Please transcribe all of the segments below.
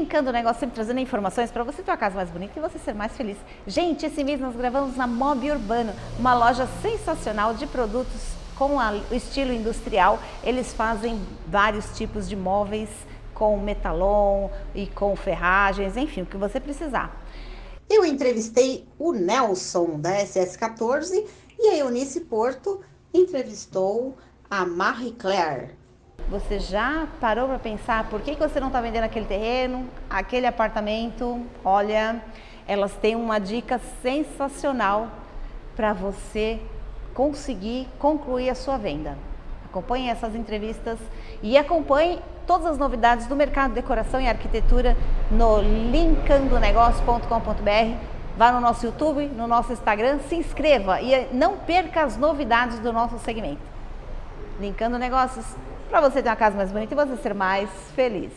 Linkando o negócio, sempre trazendo informações para você ter uma casa mais bonita e você ser mais feliz. Gente, esse mês nós gravamos na Mob Urbano, uma loja sensacional de produtos com o estilo industrial. Eles fazem vários tipos de móveis com metalon e com ferragens, enfim, o que você precisar. Eu entrevistei o Nelson da SS14 e a Eunice Porto entrevistou a Marie Claire. Você já parou para pensar por que você não está vendendo aquele terreno, aquele apartamento? Olha, elas têm uma dica sensacional para você conseguir concluir a sua venda. Acompanhe essas entrevistas e acompanhe todas as novidades do mercado de decoração e arquitetura no linkandonegócio.com.br. Vá no nosso YouTube, no nosso Instagram, se inscreva e não perca as novidades do nosso segmento. Linkando Negócios, para você ter uma casa mais bonita e você ser mais feliz.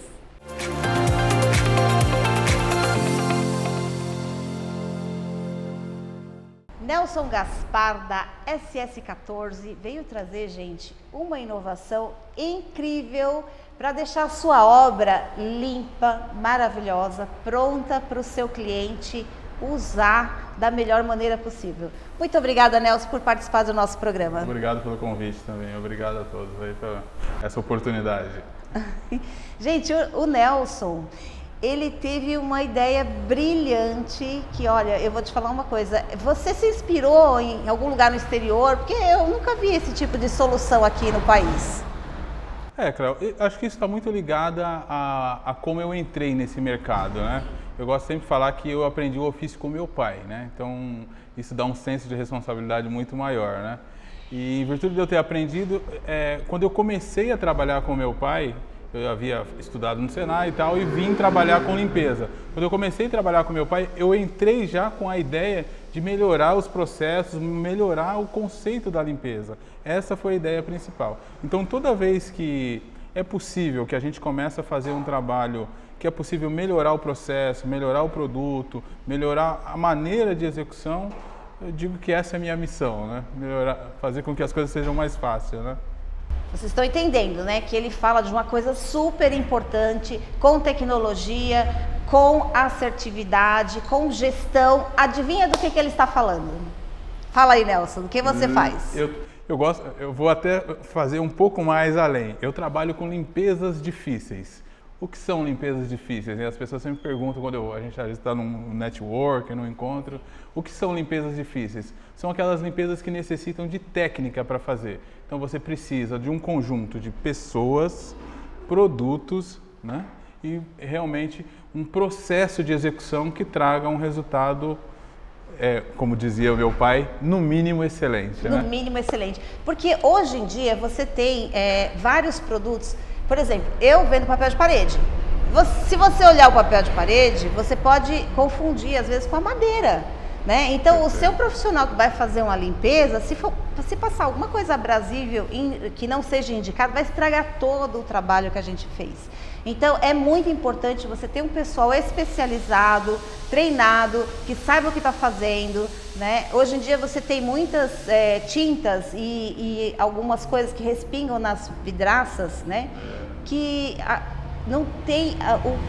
Nelson Gaspar, da SS14, veio trazer, gente, uma inovação incrível para deixar a sua obra limpa, maravilhosa, pronta para o seu cliente usar da melhor maneira possível. Muito obrigada, Nelson, por participar do nosso programa. Obrigado pelo convite também. Obrigado a todos aí pela essa oportunidade. Gente, o Nelson, ele teve uma ideia brilhante que, olha, eu vou te falar uma coisa. Você se inspirou em algum lugar no exterior? Porque eu nunca vi esse tipo de solução aqui no país. Cléo, acho que isso está muito ligado a como eu entrei nesse mercado, né? Eu gosto sempre de falar que eu aprendi o ofício com meu pai, né? Então, isso dá um senso de responsabilidade muito maior, né? E em virtude de eu ter aprendido, quando eu comecei a trabalhar com meu pai, eu havia estudado no Senai e tal, e vim trabalhar com limpeza. Quando eu comecei a trabalhar com meu pai, eu entrei já com a ideia de melhorar os processos, melhorar o conceito da limpeza. Essa foi a ideia principal. Então, toda vez que é possível que a gente comece a fazer um trabalho que é possível melhorar o processo, melhorar o produto, melhorar a maneira de execução, eu digo que essa é a minha missão, né? Fazer com que as coisas sejam mais fáceis, né? Vocês estão entendendo, né? Que ele fala de uma coisa super importante, com tecnologia, com assertividade, com gestão. Adivinha do que ele está falando? Fala aí, Nelson, o que você faz? Eu vou até fazer um pouco mais além. Eu trabalho com limpezas difíceis. O que são limpezas difíceis? E as pessoas sempre perguntam quando a gente está num network, num encontro, o que são limpezas difíceis? São aquelas limpezas que necessitam de técnica para fazer. Então você precisa de um conjunto de pessoas, produtos, né? E realmente um processo de execução que traga um resultado, como dizia o meu pai, no mínimo excelente. No mínimo excelente. Porque hoje em dia você tem vários produtos. Por exemplo, eu vendo papel de parede. Se você olhar o papel de parede, você pode confundir às vezes com a madeira, né? Então, o seu profissional que vai fazer uma limpeza, se passar alguma coisa abrasível que não seja indicado, vai estragar todo o trabalho que a gente fez. Então, é muito importante você ter um pessoal especializado, treinado, que saiba o que está fazendo, né? Hoje em dia você tem muitas tintas e algumas coisas que respingam nas vidraças, né? Que não tem,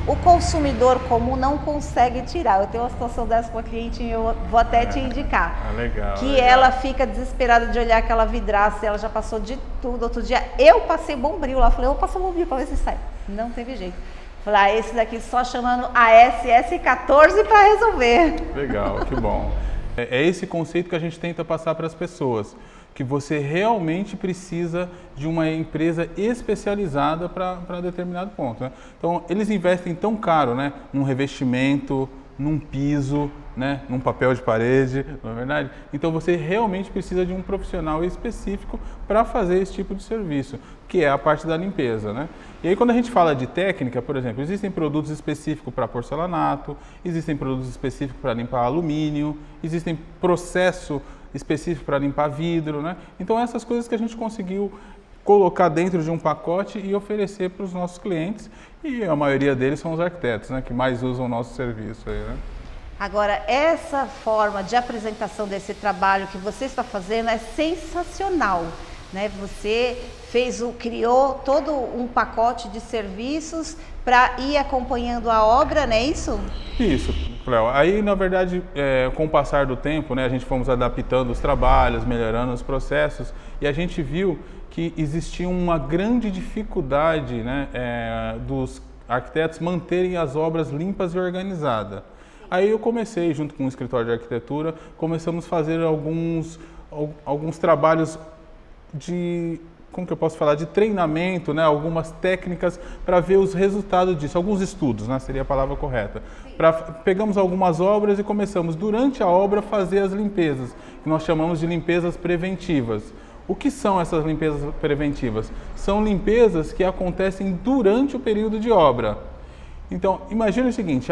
o consumidor comum não consegue tirar. Eu tenho uma situação dessa com a cliente e eu vou até te indicar. Legal, que legal. Ela fica desesperada de olhar aquela vidraça, ela já passou de tudo. Outro dia eu passei bombril lá, falei, eu vou passar bombril para ver se sai. Não teve jeito. Falei, esse daqui só chamando a SS14 para resolver. Legal, que bom. É esse conceito que a gente tenta passar para as pessoas, que você realmente precisa de uma empresa especializada para determinado ponto, né? Então, eles investem tão caro, né? Num revestimento, num piso, né? Num papel de parede, não é verdade? Então, você realmente precisa de um profissional específico para fazer esse tipo de serviço, que é a parte da limpeza, né? E aí, quando a gente fala de técnica, por exemplo, existem produtos específicos para porcelanato, existem produtos específicos para limpar alumínio, existem processo específico para limpar vidro, né? Então, essas coisas que a gente conseguiu colocar dentro de um pacote e oferecer para os nossos clientes, e a maioria deles são os arquitetos, né? Que mais usam o nosso serviço aí, né? Agora, essa forma de apresentação desse trabalho que você está fazendo é sensacional. né? Você criou todo um pacote de serviços para ir acompanhando a obra, não é isso? Isso, Cléo. Aí, na verdade, com o passar do tempo, né, a gente fomos adaptando os trabalhos, melhorando os processos, e a gente viu que existia uma grande dificuldade, né, dos arquitetos manterem as obras limpas e organizadas. Aí eu comecei, junto com o escritório de arquitetura, começamos a fazer alguns trabalhos de, como que eu posso falar, de treinamento, né? Algumas técnicas para ver os resultados disso, alguns estudos, né? Seria a palavra correta. Pegamos algumas obras e começamos, durante a obra, a fazer as limpezas, que nós chamamos de limpezas preventivas. O que são essas limpezas preventivas? São limpezas que acontecem durante o período de obra. Então, imagine o seguinte,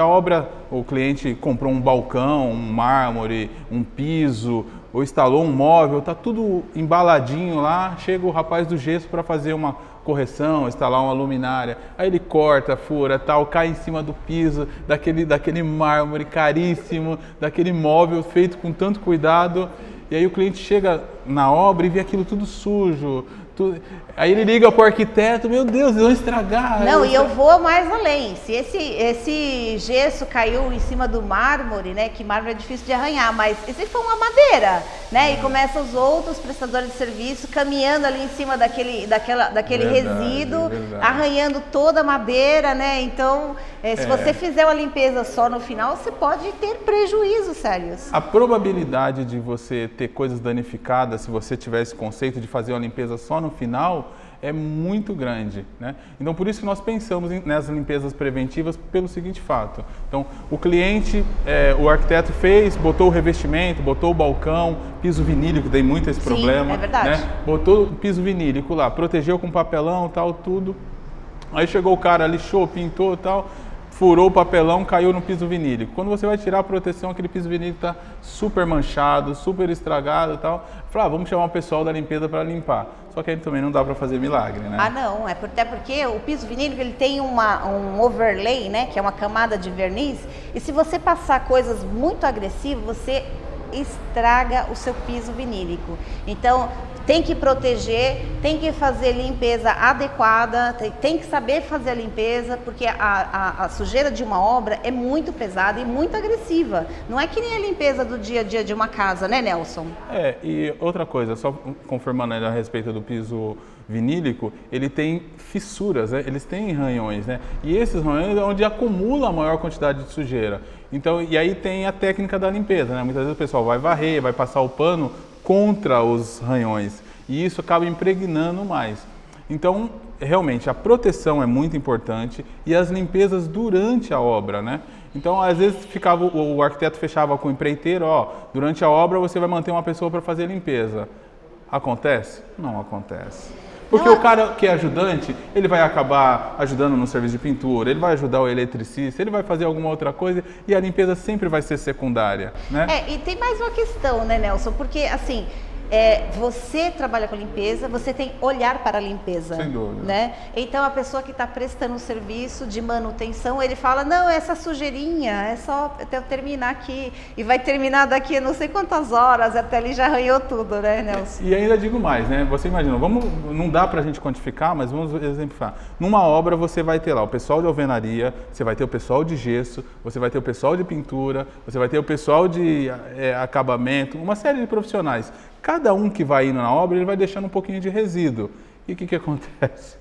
o cliente comprou um balcão, um mármore, um piso, ou instalou um móvel, está tudo embaladinho lá, chega o rapaz do gesso para fazer uma correção, instalar uma luminária, aí ele corta, fura, tal, cai em cima do piso, daquele mármore caríssimo, daquele móvel feito com tanto cuidado, e aí o cliente chega na obra e vê aquilo tudo sujo, aí ele liga para o arquiteto, meu Deus, eles vão estragar. Não, e eu vou mais além. Se esse gesso caiu em cima do mármore, né? Que mármore é difícil de arranhar, mas e se for uma madeira, né? E começam os outros prestadores de serviço caminhando ali em cima daquele resíduo, arranhando toda a madeira, né? Então, se você fizer uma limpeza só no final, você pode ter prejuízos sérios. A probabilidade de você ter coisas danificadas, se você tiver esse conceito de fazer uma limpeza só no final, é muito grande, né? Então, por isso que nós pensamos nessas limpezas preventivas pelo seguinte fato. Então, o cliente, o arquiteto botou o revestimento, botou o balcão, piso vinílico, tem muito esse problema. É verdade. Né? Botou o piso vinílico lá, protegeu com papelão, tal, tudo. Aí chegou o cara, lixou, pintou, tal, furou o papelão, caiu no piso vinílico. Quando você vai tirar a proteção, aquele piso vinílico está super manchado, super estragado e tal. Fala, vamos chamar o pessoal da limpeza para limpar. Só que aí também não dá para fazer milagre, né? Ah, não. Até porque o piso vinílico ele tem um overlay, né? Que é uma camada de verniz. E se você passar coisas muito agressivas, você estraga o seu piso vinílico. Então, tem que proteger, tem que fazer limpeza adequada, tem que saber fazer a limpeza, porque a sujeira de uma obra é muito pesada e muito agressiva. Não é que nem a limpeza do dia a dia de uma casa, né, Nelson? E outra coisa, só confirmando a respeito do piso vinílico, ele tem fissuras, né? Eles têm ranhões, né? E esses ranhões é onde acumula a maior quantidade de sujeira. Então, e aí tem a técnica da limpeza, né? Muitas vezes o pessoal vai varrer, vai passar o pano contra os ranhões e isso acaba impregnando mais. Então, realmente, a proteção é muito importante e as limpezas durante a obra, né? Então, às vezes o arquiteto fechava com o empreiteiro, durante a obra você vai manter uma pessoa para fazer a limpeza. Acontece? Não acontece. Porque o cara que é ajudante, ele vai acabar ajudando no serviço de pintura, ele vai ajudar o eletricista, ele vai fazer alguma outra coisa e a limpeza sempre vai ser secundária, né? E tem mais uma questão, né, Nelson? Porque, assim, você trabalha com limpeza, você tem olhar para a limpeza. Sem dúvida. Né? Então, a pessoa que está prestando um serviço de manutenção, ele fala, não, essa sujeirinha, é só eu terminar aqui. E vai terminar daqui não sei quantas horas, até ali já arranhou tudo, né, Nelson? E ainda digo mais, né? Você imagina, não dá para a gente quantificar, mas vamos exemplificar. Numa obra você vai ter lá o pessoal de alvenaria, você vai ter o pessoal de gesso, você vai ter o pessoal de pintura, você vai ter o pessoal de acabamento, uma série de profissionais. Cada um que vai indo na obra, ele vai deixando um pouquinho de resíduo. E o que acontece?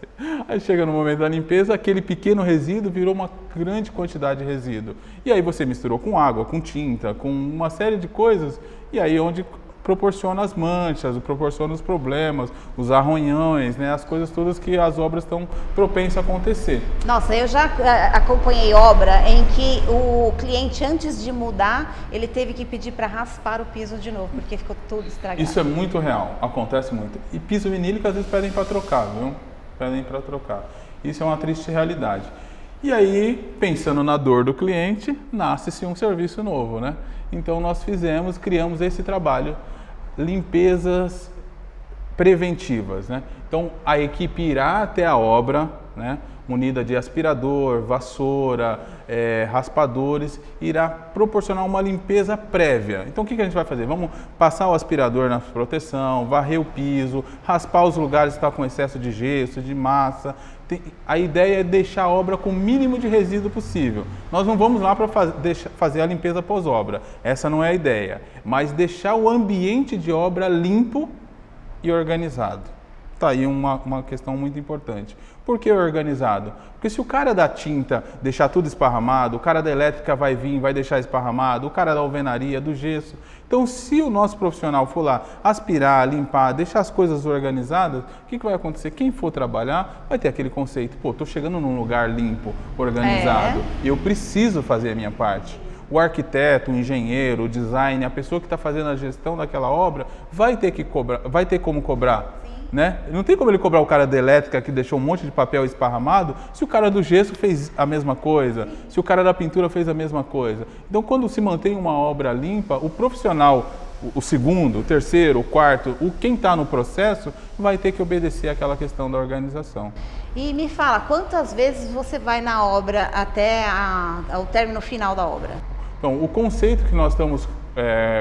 Aí chega no momento da limpeza, aquele pequeno resíduo virou uma grande quantidade de resíduo. E aí você misturou com água, com tinta, com uma série de coisas, e aí onde proporciona as manchas, proporciona os problemas, os arranhões, né? As coisas todas que as obras estão propensas a acontecer. Nossa, eu já acompanhei obra em que o cliente, antes de mudar, ele teve que pedir para raspar o piso de novo, porque ficou tudo estragado. Isso é muito real, acontece muito. E piso vinílico às vezes pedem para trocar, viu? Pedem para trocar. Isso é uma triste realidade. E aí, pensando na dor do cliente, nasce-se um serviço novo, né? Então nós criamos esse trabalho, limpezas preventivas, né? Então a equipe irá até a obra, né, munida de aspirador, vassoura, raspadores, irá proporcionar uma limpeza prévia. Então o que a gente vai fazer? Vamos passar o aspirador na proteção, varrer o piso, raspar os lugares que estão com excesso de gesso, de massa. A ideia é deixar a obra com o mínimo de resíduo possível. Nós não vamos lá para fazer a limpeza pós-obra, essa não é a ideia, mas deixar o ambiente de obra limpo e organizado. Está aí uma questão muito importante. Por que organizado? Porque se o cara da tinta deixar tudo esparramado, o cara da elétrica vai vir, vai deixar esparramado, o cara da alvenaria, do gesso. Então, se o nosso profissional for lá aspirar, limpar, deixar as coisas organizadas, o que vai acontecer? Quem for trabalhar vai ter aquele conceito, pô, estou chegando num lugar limpo, organizado, e eu preciso fazer a minha parte. O arquiteto, o engenheiro, o design, a pessoa que está fazendo a gestão daquela obra vai ter que cobrar, vai ter como cobrar. Né? Não tem como ele cobrar o cara da elétrica que deixou um monte de papel esparramado se o cara do gesso fez a mesma coisa, se o cara da pintura fez a mesma coisa. Então, quando se mantém uma obra limpa, o profissional, o segundo, o terceiro, o quarto, quem está no processo, vai ter que obedecer àquela questão da organização. E me fala, quantas vezes você vai na obra até o término final da obra? Então, o conceito que nós estamos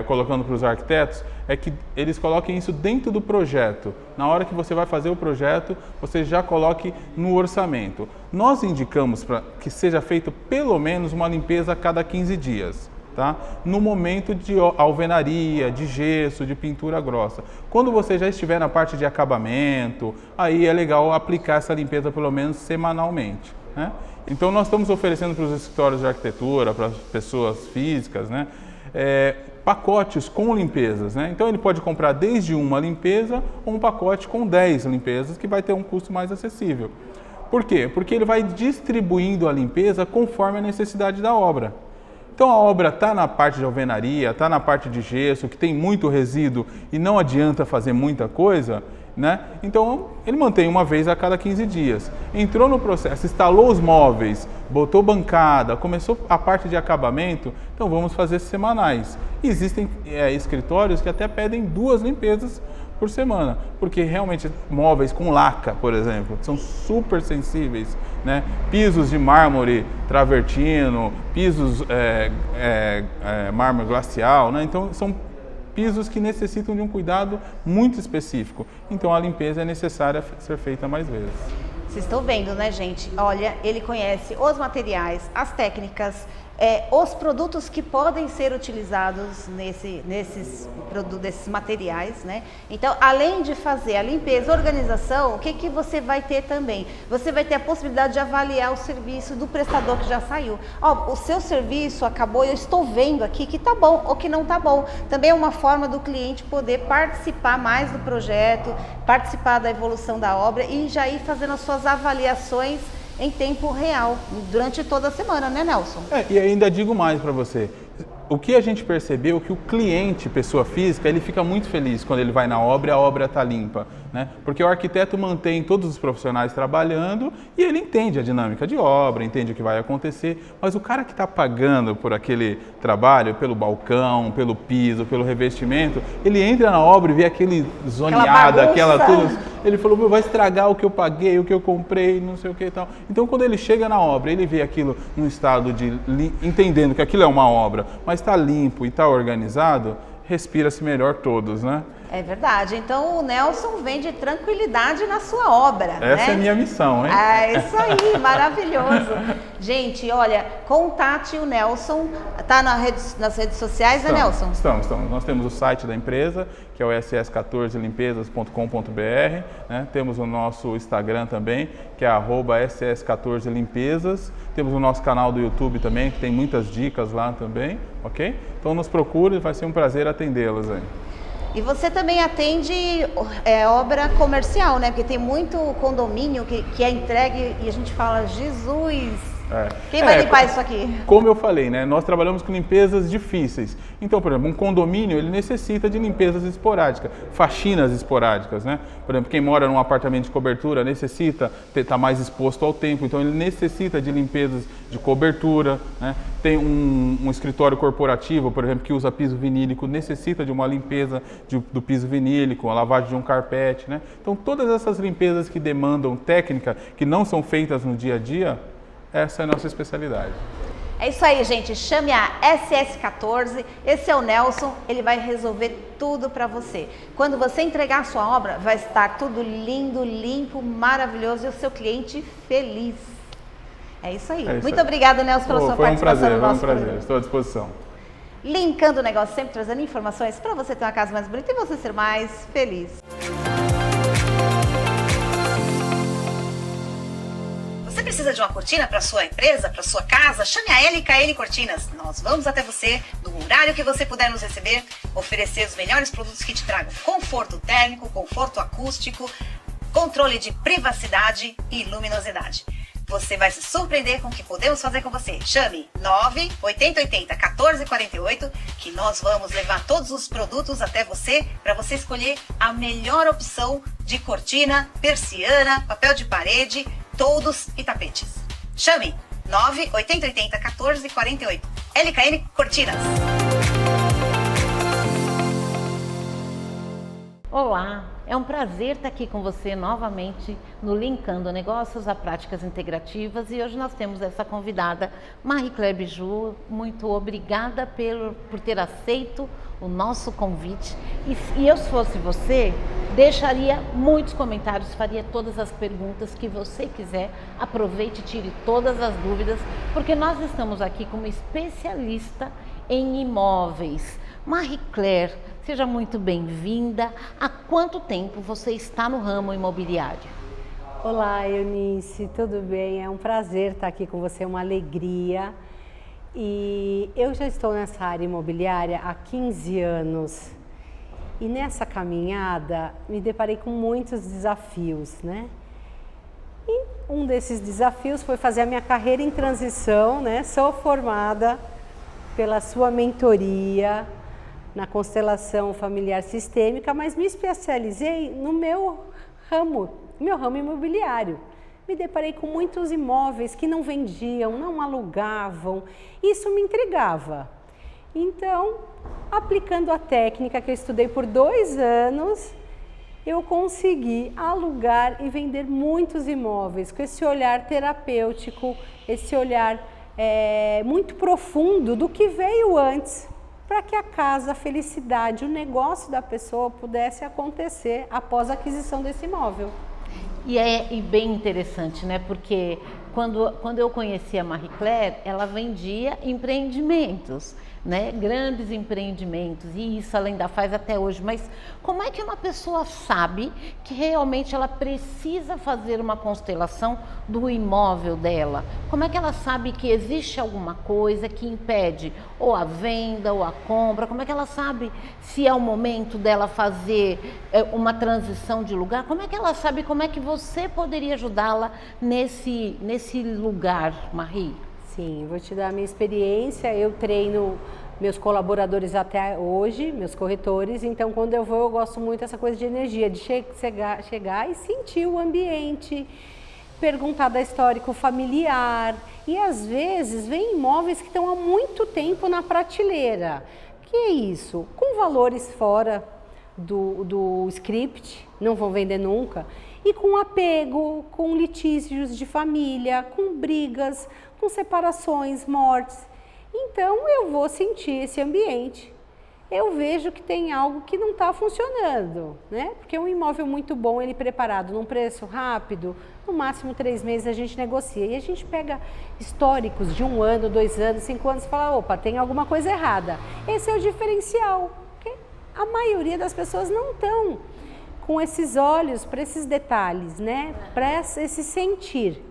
colocando para os arquitetos é que eles coloquem isso dentro do projeto. Na hora que você vai fazer o projeto, você já coloque no orçamento. Nós indicamos para que seja feito pelo menos uma limpeza a cada 15 dias. Tá? No momento de alvenaria, de gesso, de pintura grossa. Quando você já estiver na parte de acabamento, aí é legal aplicar essa limpeza pelo menos semanalmente, né? Então nós estamos oferecendo para os escritórios de arquitetura, para as pessoas físicas, né, pacotes com limpezas, né? Então ele pode comprar desde uma limpeza ou um pacote com 10 limpezas, que vai ter um custo mais acessível. Por quê? Porque ele vai distribuindo a limpeza conforme a necessidade da obra. Então a obra está na parte de alvenaria, está na parte de gesso, que tem muito resíduo e não adianta fazer muita coisa, né? Então ele mantém uma vez a cada 15 dias. Entrou no processo, instalou os móveis, botou bancada, começou a parte de acabamento, então vamos fazer semanais. Existem escritórios que até pedem 2 limpezas por semana, porque realmente móveis com laca, por exemplo, são super sensíveis, né? Pisos de mármore travertino, pisos mármore glacial, né? Então são pisos que necessitam de um cuidado muito específico. Então a limpeza é necessária ser feita mais vezes. Vocês estão vendo, né, gente? Olha, ele conhece os materiais, as técnicas, os produtos que podem ser utilizados desses materiais, né? Então, além de fazer a limpeza, a organização, o que você vai ter também? Você vai ter a possibilidade de avaliar o serviço do prestador que já saiu. Ó, o seu serviço acabou, eu estou vendo aqui que tá bom ou que não tá bom. Também é uma forma do cliente poder participar mais do projeto, participar da evolução da obra e já ir fazendo as suas avaliações em tempo real, durante toda a semana, né, Nelson? E ainda digo mais para você. O que a gente percebeu é que o cliente, pessoa física, ele fica muito feliz quando ele vai na obra e a obra está limpa, né? Porque o arquiteto mantém todos os profissionais trabalhando e ele entende a dinâmica de obra, entende o que vai acontecer, mas o cara que está pagando por aquele trabalho, pelo balcão, pelo piso, pelo revestimento, ele entra na obra e vê aquele zoneada, aquela tudo. Ele falou, meu, vai estragar o que eu paguei, o que eu comprei, não sei o que e tal. Então, quando ele chega na obra, ele vê aquilo num estado de entendendo que aquilo é uma obra, mas está limpo e está organizado, respira-se melhor todos, né? É verdade. Então o Nelson vende tranquilidade na sua obra. Essa é a minha missão, hein? É isso aí, maravilhoso. Gente, olha, contate o Nelson. Tá nas redes sociais, né, Nelson? Estamos. Nós temos o site da empresa, que é o ss14limpezas.com.br, né? Temos o nosso Instagram também, que é @ss14limpezas. Temos o nosso canal do YouTube também, que tem muitas dicas lá também, ok? Então nos procure, vai ser um prazer atendê-los aí. E você também atende obra comercial, né? Porque tem muito condomínio que é entregue e a gente fala, Jesus, Quem vai limpar isso aqui? Como eu falei, né? Nós trabalhamos com limpezas difíceis. Então, por exemplo, um condomínio, ele necessita de limpezas esporádicas, faxinas esporádicas, né? Por exemplo, quem mora num apartamento de cobertura necessita estar mais exposto ao tempo, então ele necessita de limpezas de cobertura, né? Tem um escritório corporativo, por exemplo, que usa piso vinílico, necessita de uma limpeza do piso vinílico, a lavagem de um carpete, né? Então, todas essas limpezas que demandam técnica, que não são feitas no dia a dia, essa é a nossa especialidade. É isso aí, gente. Chame a SS14. Esse é o Nelson. Ele vai resolver tudo para você. Quando você entregar a sua obra, vai estar tudo lindo, limpo, maravilhoso e o seu cliente feliz. É isso aí. Muito obrigada, Nelson, pela sua participação no nosso programa. Foi um prazer. Estou à disposição. Linkando o negócio, sempre trazendo informações para você ter uma casa mais bonita e você ser mais feliz. Você precisa de uma cortina para sua empresa, para sua casa? Chame a LKN Cortinas. Nós vamos até você, no horário que você puder nos receber, oferecer os melhores produtos que te tragam conforto térmico, conforto acústico, controle de privacidade e luminosidade. Você vai se surpreender com o que podemos fazer com você. Chame 98080-1448 que nós vamos levar todos os produtos até você para você escolher a melhor opção de cortina, persiana, papel de parede, toldos e tapetes. Chame 98080-1448. LKN Cortinas. Olá, é um prazer estar aqui com você novamente no Linkando Negócios a Práticas Integrativas e hoje nós temos essa convidada, Marie-Claire Bijou. Muito obrigada por ter aceito o nosso convite e eu, se fosse você, deixaria muitos comentários, faria todas as perguntas que você quiser, aproveite e tire todas as dúvidas, porque nós estamos aqui como especialista em imóveis. Marie-Claire, seja muito bem-vinda. Há quanto tempo você está no ramo imobiliário? Olá, Eunice, tudo bem? É um prazer estar aqui com você, uma alegria. E eu já estou nessa área imobiliária há 15 anos. E nessa caminhada me deparei com muitos desafios, né? E um desses desafios foi fazer a minha carreira em transição, né? Sou formada pela sua mentoria na constelação familiar sistêmica, mas me especializei no meu ramo imobiliário. Me deparei com muitos imóveis que não vendiam, não alugavam, isso me intrigava. Então, aplicando a técnica que eu estudei por 2 anos, eu consegui alugar e vender muitos imóveis com esse olhar terapêutico, esse olhar muito profundo do que veio antes, para que a casa, a felicidade, o negócio da pessoa pudesse acontecer após a aquisição desse imóvel. E é bem interessante, né? Porque quando eu conheci a Marie-Claire, ela vendia empreendimentos, né? Grandes empreendimentos, e isso ela ainda faz até hoje. Mas como é que uma pessoa sabe que realmente ela precisa fazer uma constelação do imóvel dela? Como é que ela sabe que existe alguma coisa que impede ou a venda ou a compra? Como é que ela sabe se é o momento dela fazer uma transição de lugar? Como é que ela sabe, como é que você poderia ajudá-la nesse lugar, Marie? Sim, vou te dar a minha experiência. Eu treino meus colaboradores até hoje, meus corretores, então quando eu vou eu gosto muito dessa coisa de energia, de chegar e sentir o ambiente, perguntar da histórico familiar, e às vezes vem imóveis que estão há muito tempo na prateleira. Que é isso? Com valores fora do script, não vão vender nunca, e com apego, com litígios de família, com brigas, com separações, mortes. Então eu vou sentir esse ambiente. Eu vejo que tem algo que não está funcionando, né? Porque um imóvel muito bom, ele preparado num preço rápido, no máximo 3 meses a gente negocia. E a gente pega históricos de 1 ano, 2 anos, 5 anos e fala, opa, tem alguma coisa errada. Esse é o diferencial, porque a maioria das pessoas não estão com esses olhos para esses detalhes, né? Para esse sentir.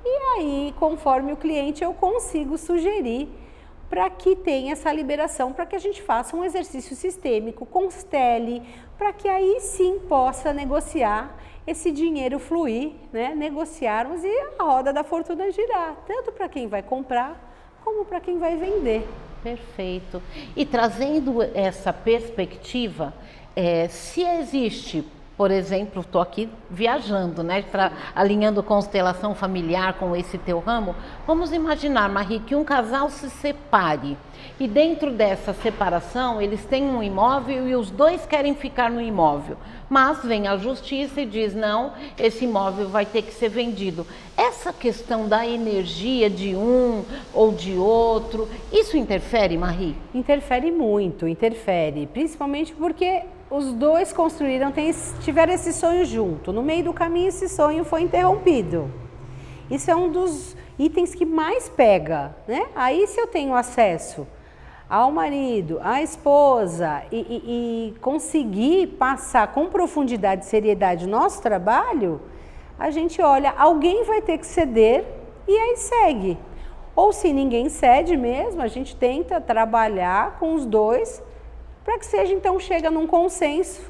E aí, conforme o cliente, eu consigo sugerir para que tenha essa liberação, para que a gente faça um exercício sistêmico, constele, para que aí sim possa negociar, esse dinheiro fluir, né? Negociarmos e a roda da fortuna girar, tanto para quem vai comprar como para quem vai vender. Perfeito. E trazendo essa perspectiva, se existe, por exemplo, estou aqui viajando, né, alinhando constelação familiar com esse teu ramo, vamos imaginar, Marie, que um casal se separe e dentro dessa separação eles têm um imóvel e os dois querem ficar no imóvel, mas vem a justiça e diz, não, esse imóvel vai ter que ser vendido. Essa questão da energia de um ou de outro, isso interfere, Marie? Interfere muito, interfere, principalmente porque os dois construíram, tiveram esse sonho junto. No meio do caminho, esse sonho foi interrompido. Isso é um dos itens que mais pega, né? Aí, se eu tenho acesso ao marido, à esposa e conseguir passar com profundidade e seriedade o nosso trabalho, a gente olha, alguém vai ter que ceder e aí segue. Ou se ninguém cede mesmo, a gente tenta trabalhar com os dois para que seja, então, chega num consenso,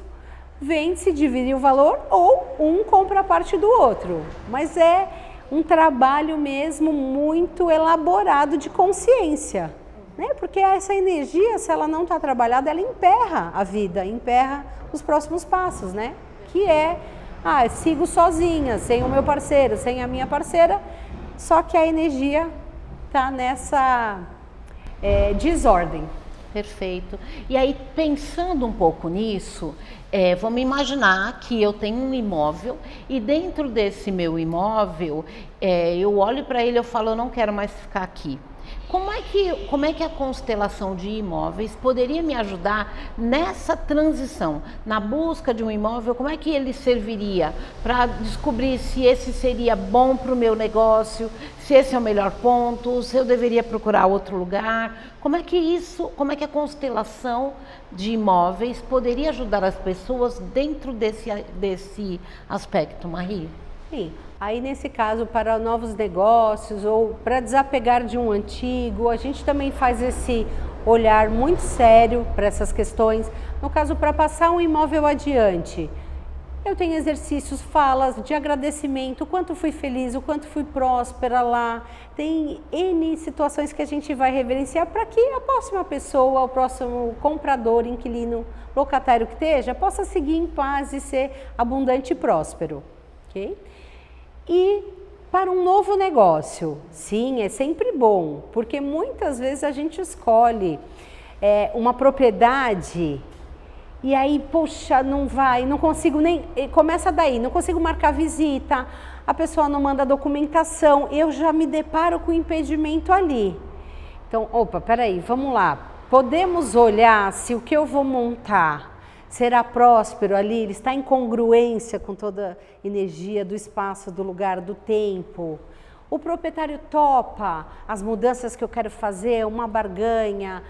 vende-se, divide o valor ou um compra a parte do outro. Mas é um trabalho mesmo muito elaborado de consciência, né? Porque essa energia, se ela não está trabalhada, ela emperra a vida, emperra os próximos passos, né? Que é, sigo sozinha, sem o meu parceiro, sem a minha parceira, só que a energia está nessa desordem. Perfeito. E aí, pensando um pouco nisso, vamos imaginar que eu tenho um imóvel e dentro desse meu imóvel, eu olho para ele e eu falo, eu não quero mais ficar aqui. Como é que a constelação de imóveis poderia me ajudar nessa transição, na busca de um imóvel? Como é que ele serviria para descobrir se esse seria bom para o meu negócio, se esse é o melhor ponto, se eu deveria procurar outro lugar? Como é que a constelação de imóveis poderia ajudar as pessoas dentro desse aspecto, Marie? Sim. Aí, nesse caso, para novos negócios ou para desapegar de um antigo, a gente também faz esse olhar muito sério para essas questões. No caso, para passar um imóvel adiante, eu tenho exercícios, falas de agradecimento, o quanto fui feliz, o quanto fui próspera lá. Tem N situações que a gente vai reverenciar para que a próxima pessoa, o próximo comprador, inquilino, locatário que esteja, possa seguir em paz e ser abundante e próspero, ok? E para um novo negócio, sim, é sempre bom, porque muitas vezes a gente escolhe uma propriedade e aí, poxa, não vai, não consigo nem, começa daí, não consigo marcar visita, a pessoa não manda documentação, eu já me deparo com impedimento ali. Então, opa, peraí, vamos lá, podemos olhar se o que eu vou montar será próspero ali, ele está em congruência com toda a energia do espaço, do lugar, do tempo. O proprietário topa as mudanças que eu quero fazer, uma barganha,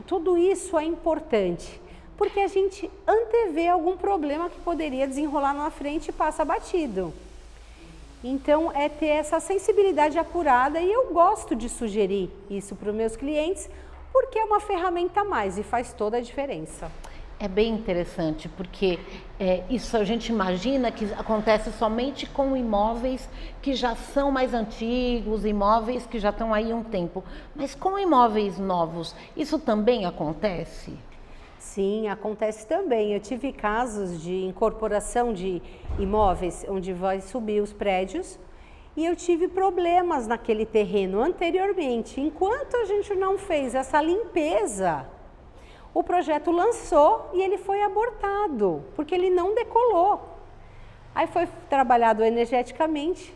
tudo isso é importante, porque a gente antevê algum problema que poderia desenrolar na frente e passa batido. Então, é ter essa sensibilidade apurada e eu gosto de sugerir isso para os meus clientes, porque é uma ferramenta a mais e faz toda a diferença. É bem interessante, porque isso a gente imagina que acontece somente com imóveis que já são mais antigos, imóveis que já estão aí há um tempo. Mas com imóveis novos, isso também acontece? Sim, acontece também. Eu tive casos de incorporação de imóveis onde vai subir os prédios e eu tive problemas naquele terreno anteriormente. Enquanto a gente não fez essa limpeza, o projeto lançou e ele foi abortado, porque ele não decolou. Aí foi trabalhado energeticamente,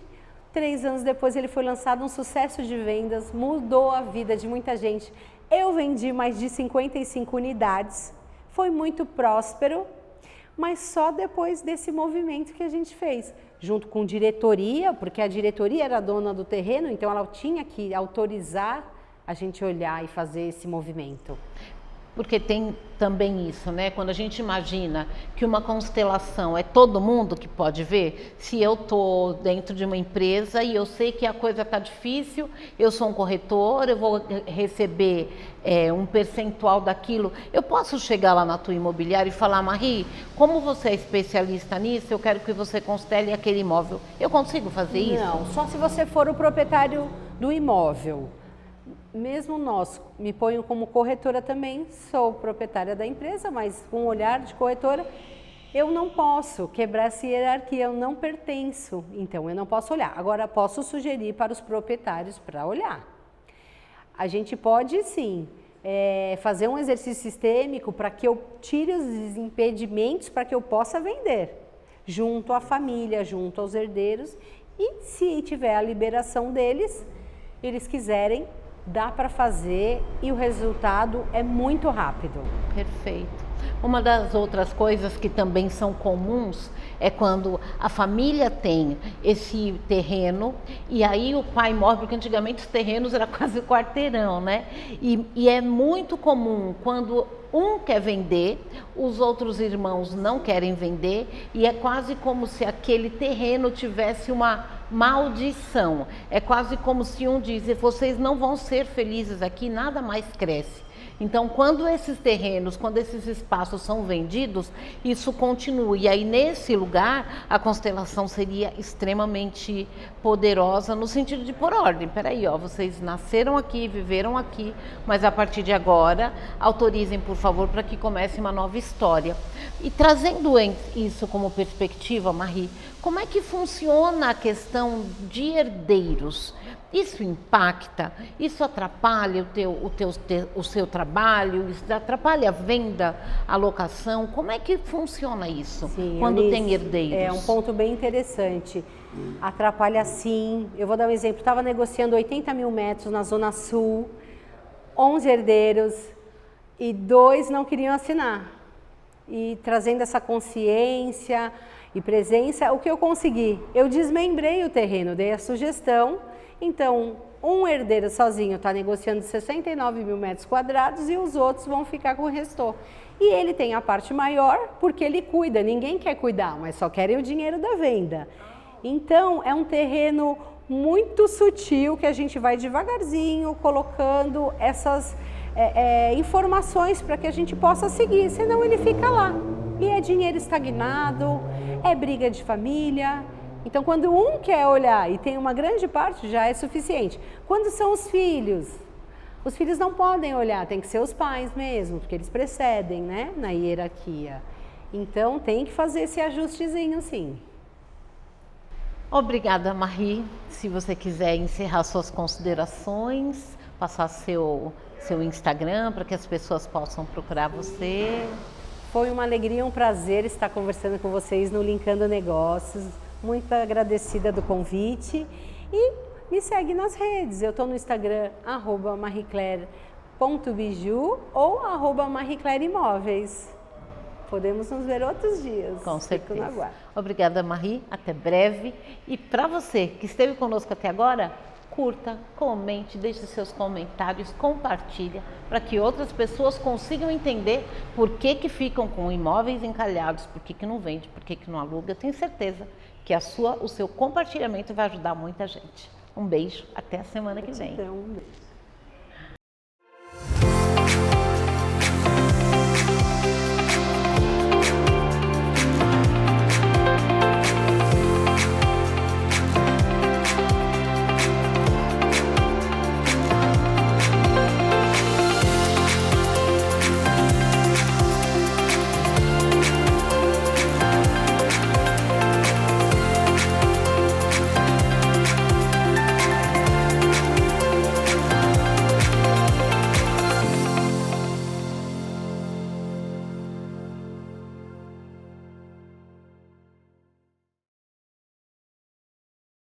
3 anos depois ele foi lançado, um sucesso de vendas, mudou a vida de muita gente. Eu vendi mais de 55 unidades, foi muito próspero, mas só depois desse movimento que a gente fez, junto com diretoria, porque a diretoria era a dona do terreno, então ela tinha que autorizar a gente olhar e fazer esse movimento. Porque tem também isso, né? Quando a gente imagina que uma constelação é todo mundo que pode ver, se eu estou dentro de uma empresa e eu sei que a coisa está difícil, eu sou um corretor, eu vou receber um percentual daquilo, eu posso chegar lá na tua imobiliária e falar, Marie, como você é especialista nisso, eu quero que você constele aquele imóvel. Eu consigo fazer isso? Não, só se você for o proprietário do imóvel. Mesmo nós, me ponho como corretora também, sou proprietária da empresa, mas com um olhar de corretora, eu não posso quebrar essa hierarquia, eu não pertenço, então eu não posso olhar. Agora, posso sugerir para os proprietários para olhar. A gente pode, sim, fazer um exercício sistêmico para que eu tire os impedimentos para que eu possa vender, junto à família, junto aos herdeiros, e se tiver a liberação deles, eles quiserem, dá para fazer e o resultado é muito rápido. Perfeito. Uma das outras coisas que também são comuns é quando a família tem esse terreno e aí o pai morre, porque antigamente os terrenos era quase o quarteirão, né? E é muito comum quando um quer vender, os outros irmãos não querem vender e é quase como se aquele terreno tivesse uma maldição. É quase como se um diz, vocês não vão ser felizes aqui, nada mais cresce. Então, quando esses terrenos, quando esses espaços são vendidos, isso continua. E aí, nesse lugar, a constelação seria extremamente poderosa no sentido de pôr ordem. Peraí, ó, vocês nasceram aqui, viveram aqui, mas a partir de agora, autorizem, por favor, para que comece uma nova história. E trazendo isso como perspectiva, Marie, como é que funciona a questão de herdeiros? Isso impacta? Isso atrapalha o seu trabalho? Isso atrapalha a venda, a locação? Como é que funciona isso? Sim, quando Eunice, tem herdeiros? É um ponto bem interessante. Atrapalha sim. Eu vou dar um exemplo. Estava negociando 80 mil metros na Zona Sul, 11 herdeiros e 2 não queriam assinar. E trazendo essa consciência e presença, o que eu consegui? Eu desmembrei o terreno, dei a sugestão. Então, um herdeiro sozinho está negociando 69 mil metros quadrados e os outros vão ficar com o restor. E ele tem a parte maior porque ele cuida, ninguém quer cuidar, mas só querem o dinheiro da venda. Então, é um terreno muito sutil que a gente vai devagarzinho colocando essas informações para que a gente possa seguir, senão ele fica lá. E é dinheiro estagnado, é briga de família. Então, quando um quer olhar e tem uma grande parte, já é suficiente. Quando são os filhos não podem olhar, tem que ser os pais mesmo, porque eles precedem, né, na hierarquia. Então, tem que fazer esse ajustezinho, sim. Obrigada, Marie. Se você quiser encerrar suas considerações, passar seu Instagram para que as pessoas possam procurar você. Foi uma alegria, um prazer estar conversando com vocês no Linkando Negócios. Muito agradecida do convite e me segue nas redes. Eu estou no Instagram, @marieclaire.biju ou @marieclaireimóveis. Podemos nos ver outros dias. Com certeza. Fico no aguardo. Obrigada, Marie. Até breve. E para você que esteve conosco até agora, curta, comente, deixe seus comentários, compartilha, para que outras pessoas consigam entender por que ficam com imóveis encalhados, por que não vende, por que não aluga. Eu tenho certeza que o seu compartilhamento vai ajudar muita gente. Um beijo, até a semana que vem. Um beijo.